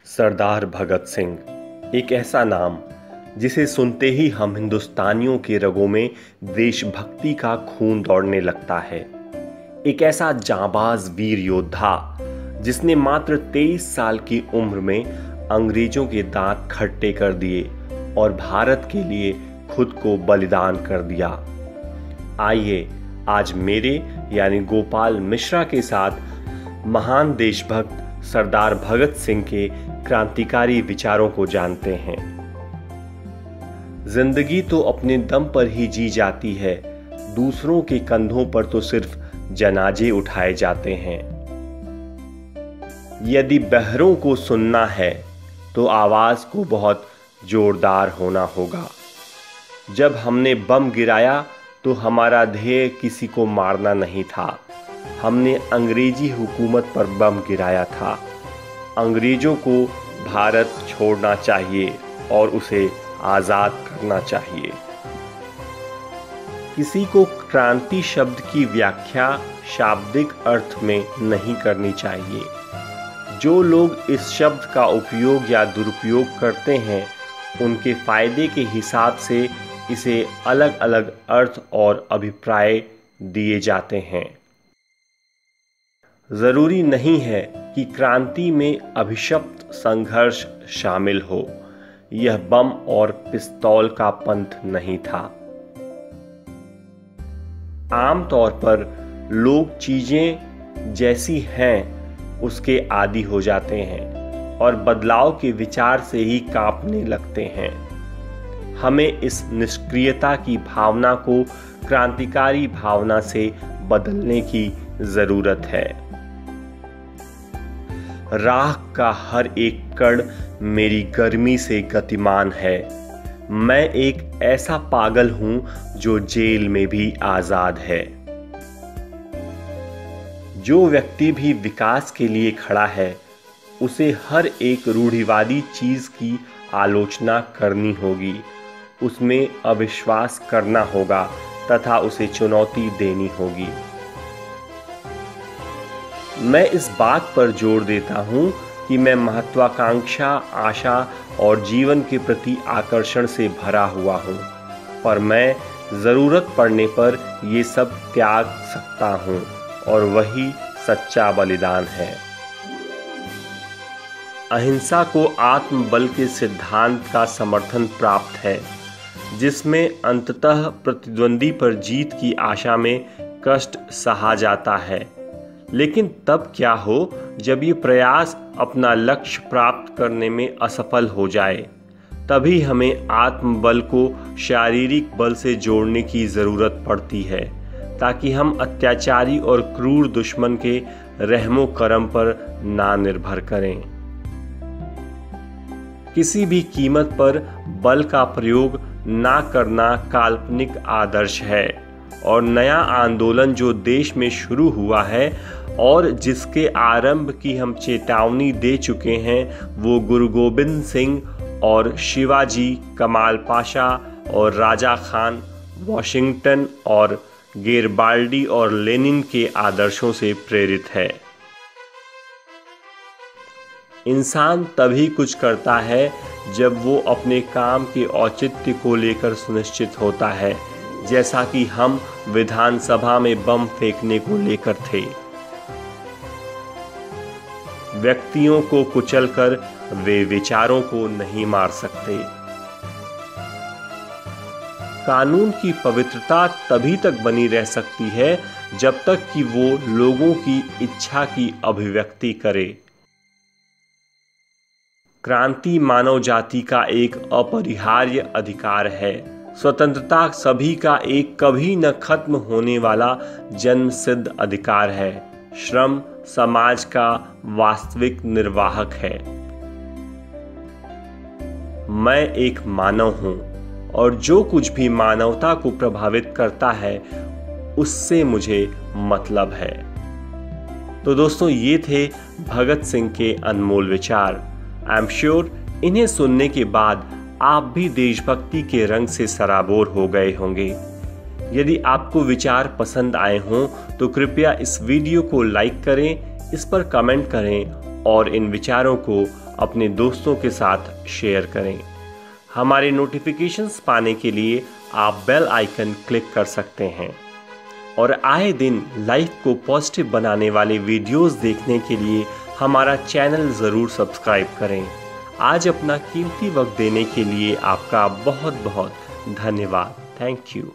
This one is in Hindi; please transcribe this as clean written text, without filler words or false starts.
सरदार भगत सिंह, एक ऐसा नाम जिसे सुनते ही हम हिंदुस्तानियों के रगों में देशभक्ति का खून दौड़ने लगता है। एक ऐसा जांबाज वीर योद्धा जिसने मात्र 23 साल की उम्र में अंग्रेजों के दांत खट्टे कर दिए और भारत के लिए खुद को बलिदान कर दिया। आइए आज मेरे यानी गोपाल मिश्रा के साथ महान देशभक्त सरदार भगत सिंह के क्रांतिकारी विचारों को जानते हैं। जिंदगी तो अपने दम पर ही जी जाती है, दूसरों के कंधों पर तो सिर्फ जनाजे उठाए जाते हैं। यदि बहरों को सुनना है तो आवाज को बहुत जोरदार होना होगा। जब हमने बम गिराया तो हमारा ध्येय किसी को मारना नहीं था, हमने अंग्रेजी हुकूमत पर बम गिराया था। अंग्रेजों को भारत छोड़ना चाहिए और उसे आजाद करना चाहिए। किसी को क्रांति शब्द की व्याख्या शाब्दिक अर्थ में नहीं करनी चाहिए। जो लोग इस शब्द का उपयोग या दुरुपयोग करते हैं, उनके फायदे के हिसाब से इसे अलग अलग अर्थ और अभिप्राय दिए जाते हैं। जरूरी नहीं है कि क्रांति में अभिशप्त संघर्ष शामिल हो। यह बम और पिस्तौल का पंथ नहीं था। आमतौर पर लोग चीजें जैसी हैं उसके आदी हो जाते हैं और बदलाव के विचार से ही कांपने लगते हैं। हमें इस निष्क्रियता की भावना को क्रांतिकारी भावना से बदलने की जरूरत है। राख का हर एक कण मेरी गर्मी से गतिमान है। मैं एक ऐसा पागल हूं जो जेल में भी आजाद है। जो व्यक्ति भी विकास के लिए खड़ा है, उसे हर एक रूढ़िवादी चीज की आलोचना करनी होगी, उसमें अविश्वास करना होगा तथा उसे चुनौती देनी होगी। मैं इस बात पर जोर देता हूं कि मैं महत्वाकांक्षा, आशा और जीवन के प्रति आकर्षण से भरा हुआ हूं, पर मैं जरूरत पड़ने पर ये सब त्याग सकता हूं और वही सच्चा बलिदान है। अहिंसा को आत्मबल के सिद्धांत का समर्थन प्राप्त है, जिसमें अंततः प्रतिद्वंदी पर जीत की आशा में कष्ट सहा जाता है। लेकिन तब क्या हो जब ये प्रयास अपना लक्ष्य प्राप्त करने में असफल हो जाए। तभी हमें आत्मबल को शारीरिक बल से जोड़ने की जरूरत पड़ती है, ताकि हम अत्याचारी और क्रूर दुश्मन के रहमो करम पर ना निर्भर करें। किसी भी कीमत पर बल का प्रयोग ना करना काल्पनिक आदर्श है और नया आंदोलन जो देश में शुरू हुआ है और जिसके आरंभ की हम चेतावनी दे चुके हैं, वो गुरु गोबिंद सिंह और शिवाजी, कमाल पाशा और राजा खान, वॉशिंगटन और गेरबाल्डी और लेनिन के आदर्शों से प्रेरित है। इंसान तभी कुछ करता है जब वो अपने काम के औचित्य को लेकर सुनिश्चित होता है, जैसा कि हम विधानसभा में बम फेंकने को लेकर थे। व्यक्तियों को कुचलकर वे विचारों को नहीं मार सकते। कानून की पवित्रता तभी तक बनी रह सकती है जब तक कि वो लोगों की इच्छा की अभिव्यक्ति करे। क्रांति मानव जाति का एक अपरिहार्य अधिकार है। स्वतंत्रता सभी का एक कभी न खत्म होने वाला जन्मसिद्ध अधिकार है। श्रम समाज का वास्तविक निर्वाहक है। मैं एक मानव हूं और जो कुछ भी मानवता को प्रभावित करता है उससे मुझे मतलब है। तो दोस्तों, ये थे भगत सिंह के अनमोल विचार। आई एम श्योर इन्हें सुनने के बाद आप भी देशभक्ति के रंग से सराबोर हो गए होंगे। यदि आपको विचार पसंद आए हों तो कृपया इस वीडियो को लाइक करें, इस पर कमेंट करें और इन विचारों को अपने दोस्तों के साथ शेयर करें। हमारे नोटिफिकेशंस पाने के लिए आप बेल आइकन क्लिक कर सकते हैं और आए दिन लाइफ को पॉजिटिव बनाने वाले वीडियोस देखने के लिए हमारा चैनल ज़रूर सब्सक्राइब करें। आज अपना कीमती वक्त देने के लिए आपका बहुत बहुत धन्यवाद। Thank you.